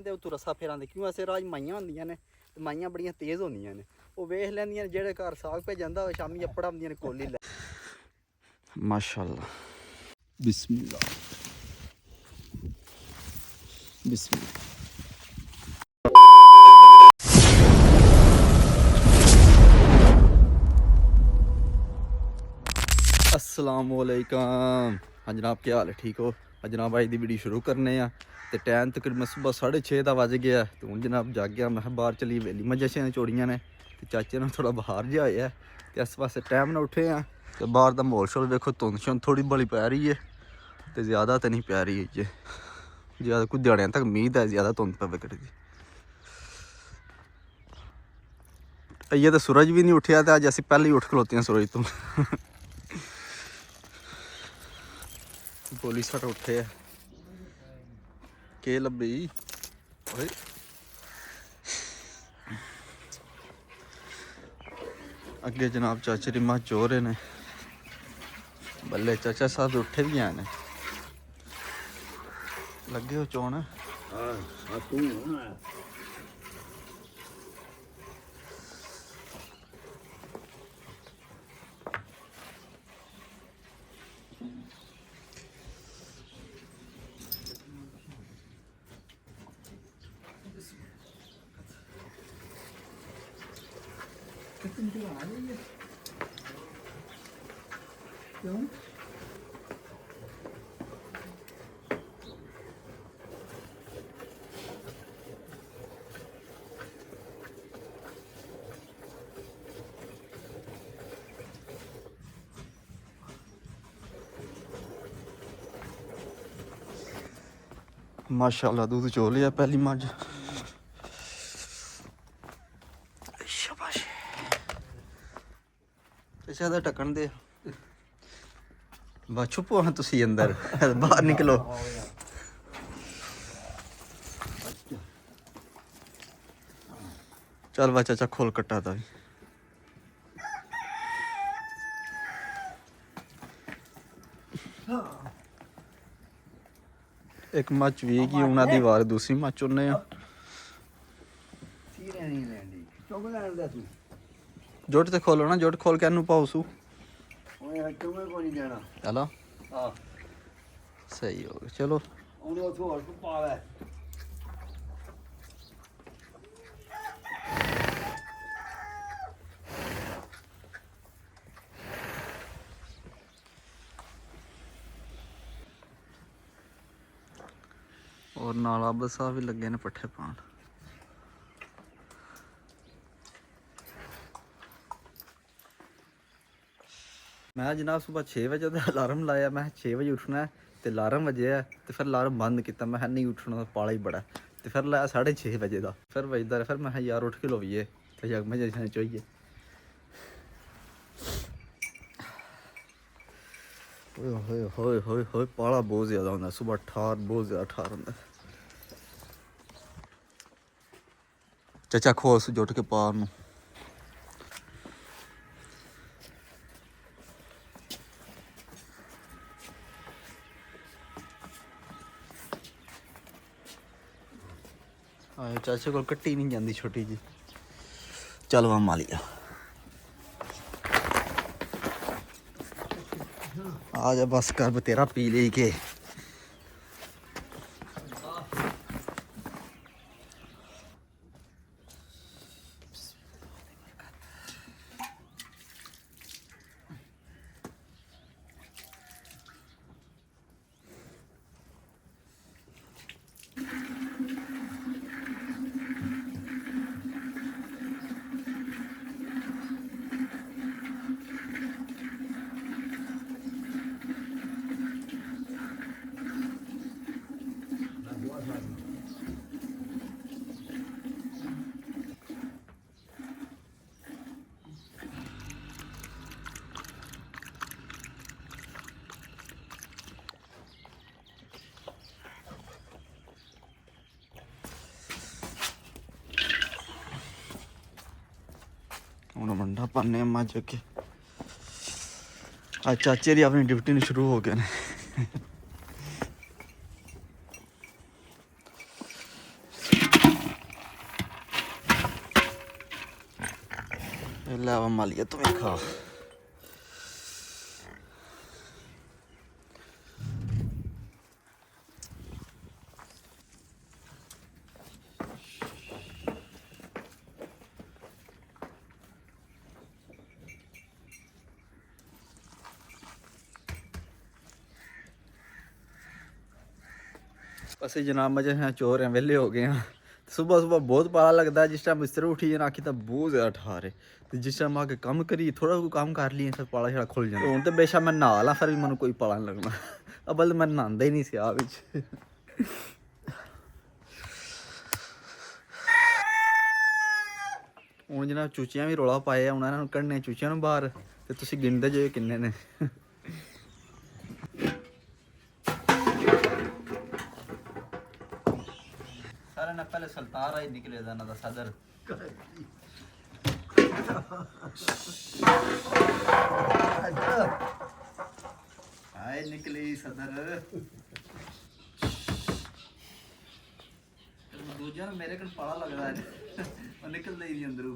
ਦੇ ਉੱਤੋਂ ਰੱਸਾ ਫੇਰਾਂਦੇ ਕਿਉਂ ਐਸੇ ਰਾਜ ਮਾਈਆਂ ਹੁੰਦੀਆਂ ਨੇ ਤੇ ਮਾਈਆਂ ਬੜੀਆਂ ਤੇਜ਼ ਹੁੰਦੀਆਂ ਨੇ ਉਹ ਵੇਖ ਲੈਂਦੀਆਂ ਨੇ ਜਿਹੜੇ ਘਰ ਸਾਗ ਪੈ ਜਾਂਦਾ ਉਹ ਸ਼ਾਮੀ ਅੱਪੜਾ ਹੁੰਦੀਆਂ ਨੇ ਕੋਲੀ ਲੈ ਮਾਸ਼ਾਅੱਲਾ ਬਿਸਮਿਲ੍ਲਾ ਬਿਸਮਿਲ੍ਲਾ अस्सलाम वालेकुम। हाँ जनाब क्या हाल है ठीक हो? हाँ जनाब अज की वीडियो शुरू करने तो टाइम तकरीबन सुबह 6:30 का वज गया तो हूँ जनाब जाग गया मैं बाहर चली वेली मझा छे चोड़ियाँ ने तो चाचे ने थोड़ा बाहर जा होया तो इस पास टाइम ना उठे हैं तो बाहर का माहौल शोल देखो धुंध शुंध थोड़ी बड़ी पै रही है तो ज़्यादा तो नहीं पै रही है जे ज़्यादा कुछ दिहाड़ियां तक मीद है ज़्यादा धुंध पै करेगी। ये तो सूरज भी नहीं उठा तो अज असी पहले ही उठ खलोते हैं सूरज तो पुलिस साढ़े उठे है के लब्बी अगे जनाब चाचे री मां चोर ने बल्ले चाचा साहब उठे भी हैं लगे हो चोन क्यों माशाल्लाह दूध चो लिया पहली मझ शाबाश शायद ढक्कन दे बस छुपो हाँ तुसी अंदर बाहर निकलो चल बा चाचा खोल कट्टा था एक मच भी की उन्हें दी वार दूसरी मच उन्हें जोट ते खोलो ना जोट खोल के अनु पाओ सू चलो सही हो गया चलो और नाल अब साहब भी लगे ने पट्ठे पान मैं जनाब सुबह 6 बजे का अलार्म लाया मैं 6 बजे उठना है तो अलार्म वजे है तो फिर अलार्म बंद किया मैं नहीं उठना पाला ही बड़ा तो फिर लाया 6:30 बजे का फिर बजदा रहा फिर मैं यार उठ के लोइए तो जग में जैसे चाहिए होए होए होए होए पाला बहुत ज़्यादा होंगे सुबह ठार बहुत ज़्यादा ठार होंगे चाचा खोल जुट के पार नूं चाचे को कट्टी नहीं जाती छोटी जी चल वहाँ मालिया आ जा बस कर तेरा पी ले के ਹੁਣ ਮੰਡਾ ਪਾਣੇ ਮੱਝ ਕੇ ਆ ਚਾਚੇ ਦੀ ਆਪਣੀ ਡਿਊਟੀ ਨੂੰ ਸ਼ੁਰੂ ਹੋ ਗਏ ਨੇ ਲੈ ਵਾ ਮਾਲੀਆ ਤੂੰ ਵੀ ਖਾ। ਅਸੀਂ ਜਨਾਬ ਮਜੇ ਹਾਂ ਚੋਰ हैं ਵਿਹਲੇ ਹੋ ਗਏ ਹਾਂ। ਸੁਬह ਸੁਬह बहुत पाला लगता है। जिस टाइम बिस्तर उठी जाना आखी तो बहुत ज़्यादा ठार है। तो जिस टाइम आके कम करिए थोड़ा कोई काम कर लिए फिर पाला शाला खुल जाए। हूँ तो बेशक मैं नहा ला फिर भी मैं कोई पाला नहीं लगना। अबल मैं नहांदा ही नहीं सियाह बिच। हूँ जनाब चूचियां भी रौला पाए उन्होंने कढ़ने चूचियां बाहर तो तुसीं गिनदे जे किन्ने ने। सारे ने पहले सल्तार आई निकले था ना सदर। आए निकली सदर। दूजा ना मेरे को पाला लग रहा है और निकलते ही नहीं अंदरू।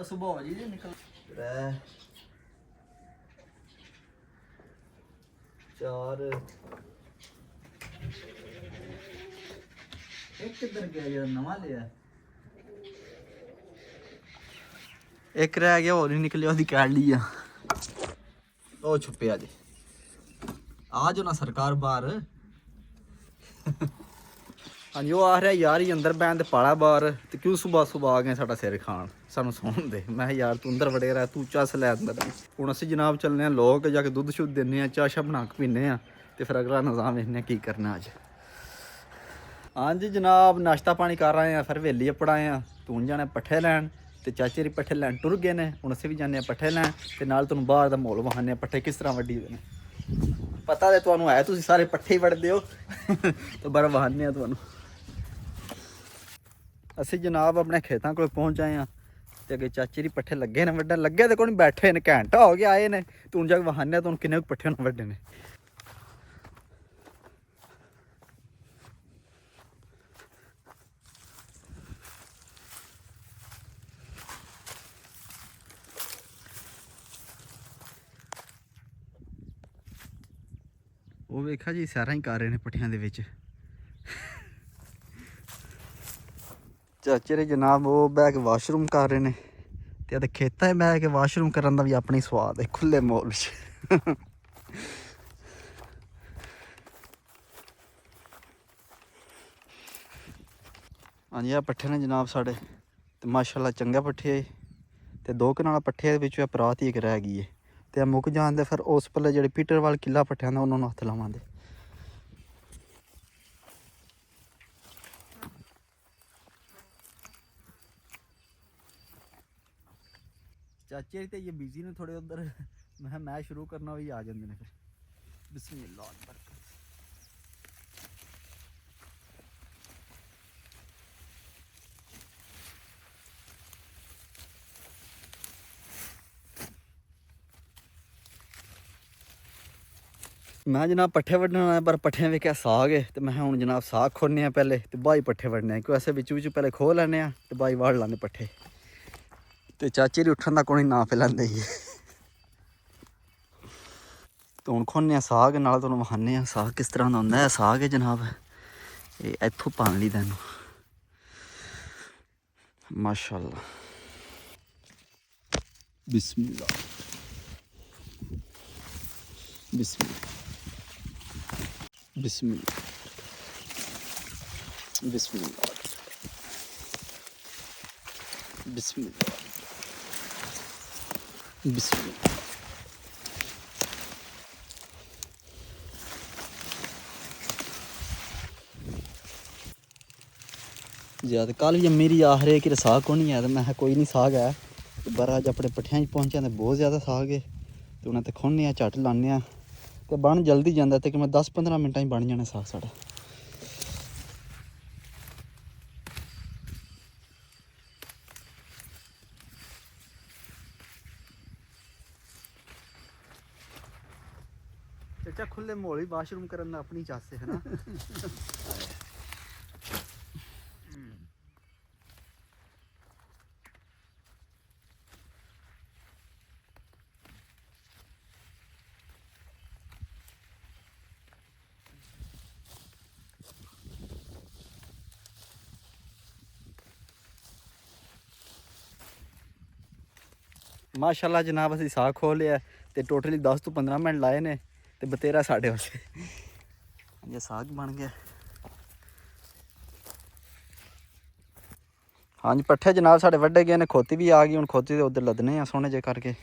सुबह हो जी निकल 4 एक किधर गया यार नवा लिया एक रह गया और नहीं निकलिया ओदी काट लिया ओ छुपे आज आ जो ना सरकार बाहर। हाँ जी वो आ रहा यार ही अंदर बैन ते पाला बाहर ते क्यों सुबह सुबह आ गए साडा सिर खान सानू सौन दे। मैं यार तू अंदर वड़े रहा तू चाह लै अंदर। हुण असीं जनाब चलने लोग जाके दुद्ध शुद्ध दिन्ने चाह शाह बना के पीने ते फिर अगला निज़ाम वेखने की करना अज। हाँ जी जनाब नाश्ता पानी कर रहे हैं फिर वेली अपड़ाए हैं तू जाने पट्ठे लैन ते चाचे री पट्ठे लैन टुर गए ने। हुण असीं भी जाने पट्ठे लैन ते नाल तुहानूं बाहर दा माहौल विखाने पट्ठे किस तरह वड्डी दे ने। पता ते तुहानूं है तुसीं सारे पट्ठे ही वड्डदे हो तो बाहर विखाने आ तुहानूं। असीं जनाब अपने खेतों को पहुँच आए हैं ते अगे चाचे री पट्ठे लगे ने वड्डन लगे ते कोई बैठे ने घंटा हो गया आए ने तू जाके विखाने तुहानूं किन्ने पट्ठे ने वड्डे ने। वो वेखा जी सैरां ही कर रहे हैं पट्ठियां दे विच। चाचे रे जनाब वो बह के वाशरूम कर रहे हैं ते खेता बह के वाशरूम करन दा भी अपनी स्वाद है खुले माहौल च। हाँ जी आ पट्ठे ने जनाब साढ़े ते माशाल्लाह चंगे पट्ठे ते 2 कनाल पट्ठे विच परात ही एक रह गई है ते मुक जान दे फिर उस पल्ले जेह्ड़े पीटर वाल किला पट्ठियां दा उन्होंने हत्थ लावांगे। चाचे ते ये बिजी ने थोड़े उधर मैं शुरू करना भी आ जाते हैं फिर बिस्मिल्लाह। मैं जनाब पट्ठे वड्डना पर पट्ठे वेख्या साग है तो मैं हूँ जनाब साग खोलने पहले तो बाई पट्ठे वड्डने क्यों ऐसे बिच पहले खो लैने तो बाई वाड़ लाने पट्ठे तो चाचे री उठन का कोई ना पे लैंदे ही। तो हूँ खोलने साग नाल तुहानूं विखाने साग किस तरह दा हुंदा है। साग है जनाब ये इत्थों पान ली तैनूं माशाल्लाह। बिस्मिल्लाह बिस्मिल्लाह बिस्मिल्लाह बिस्मिल्लाह बिस्मिल्लाह बिस्मिल्लाह। ज्यादा कल भी मेरी आखरे कि साग को नहीं है तो मैं कोई नहीं साग है पर अज अपने पट्ठियां पहुंचे तो बहुत ज़्यादा साग है तो उन्हें तो खोने झट लाने तो बन जल्दी जाता तकरीबन 10-15 मिनटां बन जाने साग साढ़ा। चाचा खुले माहौल ही वाशरूम करन दा अपनी चास है ना। ਮਾਸ਼ਾਅੱਲਾ ਜਨਾਬ ਅਸੀਂ ਸਾਗ ਖੋਲ ਲਿਆ ਤੇ ਟੋਟਲੀ 10 ਤੋਂ 15 ਮਿੰਟ ਲਾਏ ਨੇ ਤੇ ਬਤੇਰਾ ਸਾਡੇ ਵਾਸਤੇ ਇਹ ਸਾਗ ਬਣ ਗਿਆ। ਹਾਂਜੀ ਪੱਠੇ ਜਨਾਬ ਸਾਡੇ ਵੱਡੇ ਗਏ ਨੇ, ਖੋਤੀ ਵੀ ਆ ਗਈ, ਹੁਣ ਖੋਤੀ ਦੇ ਉੱਧਰ ਲੱਦਨੇ ਆ ਸੋਹਣੇ ਜੇ ਕਰਕੇ।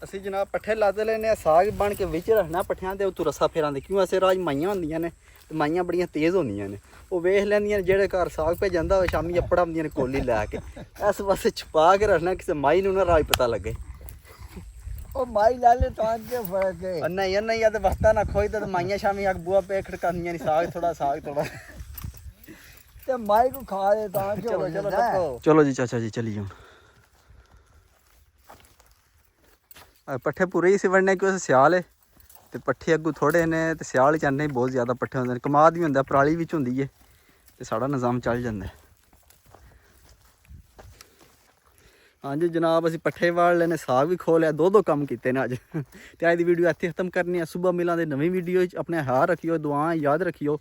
ਅਸੀਂ ਜਨਾਬ ਪੱਠੇ ਲੱਦ ਲੈਨੇ ਆ, ਸਾਗ ਬਣ ਕੇ ਵਿੱਚ ਰੱਖਣਾ ਪੱਠਿਆਂ ਦੇ ਉੱਤੋਂ ਰੱਸਾ ਫੇਰਾਂ ਦੇ, ਕਿਉਂ ਅਸੀਂ ਰਾਜ ਮਾਈਆਂ ਹੁੰਦੀਆਂ ਨੇ ਤੇ ਮਾਈਆਂ ਬੜੀਆਂ ਤੇਜ਼ ਹੁੰਦੀਆਂ ਨੇ, ਉਹ ਵੇਖ ਲੈਂਦੀਆਂ ਨੇ ਜਿਹੜੇ ਘਰ ਸਾਗ ਭੇ ਜਾਂਦਾ ਉਹ ਸ਼ਾਮੀ ਅੱਪੜਾ ਹੁੰਦੀਆਂ ਨੇ ਕੋਲੀ ਲੈ ਕੇ, ਇਸ ਪਾਸੇ ਛੁਪਾ ਕੇ ਰੱਖਣਾ ਕਿਸੇ ਮਾਈ ਨੂੰ ਨਾ ਰਾਜ ਪਤਾ ਲੱਗੇ। ਉਹ ਮਾਈ ਲਾਲੇ ਤਾਂ ਕੀ ਫਰਕ ਹੈ? ਨਹੀਂ ਨਹੀਂ ਆ ਤੇ ਵਸਤਾ ਨਾ ਖੋਈ ਤੇ ਮਾਈਆਂ ਸ਼ਾਮੀ ਆ ਬੂਆ ਪੇ ਖੜਕਾਉਂਦੀਆਂ ਨੇ ਸਾਗ ਥੋੜਾ ਤੇ ਮਾਈ ਕੋ ਖਾ ਦੇ ਤਾਂ ਕੀ ਹੋ ਜਾਂਦਾ। ਚਲੋ ਜੀ ਚਾਚਾ ਜੀ ਚਲੀ ਜਾਓ। ਪੱਠੇ ਪੂਰੇ ਹੀ ਸਿਵੜਨੇ ਕਿਉਂ ਸਿਆਲ ਹੈ ਤੇ ਪੱਠੇ ਅੱਗੂ ਥੋੜੇ ਨੇ ਤੇ ਸਿਆਲ ਚ ਆਨੇ ਬਹੁਤ ਜ਼ਿਆਦਾ ਪੱਠੇ ਹੁੰਦੇ ਨੇ, ਕਮਾਦ ਵੀ ਹੁੰਦਾ ਪਰਾਲੀ ਵਿੱਚ ਹੁੰਦੀ ਹੈ ਤੇ ਸਾਡਾ ਨਿਜ਼ਾਮ ਚੱਲ ਜਾਂਦਾ। ਹਾਂਜੀ ਜਨਾਬ ਅਸੀਂ ਪੱਠੇ ਵਾੜ ਲੈਨੇ, ਸਾਗ ਵੀ ਖੋ ਲਿਆ, ਦੋ ਕੰਮ ਕੀਤੇ ਨੇ ਅੱਜ ਤੇ ਅੱਜ ਦੀ ਵੀਡੀਓ ਇੱਥੇ ਖਤਮ ਕਰਨੀ ਹੈ। ਸੁਬਹ ਮਿਲਾਂਗੇ ਨਵੀਂ ਵੀਡੀਓ 'ਚ, ਆਪਣੇ ਹਾਲ ਰੱਖਿਓ, ਦੁਆ ਯਾਦ ਰੱਖਿਓ।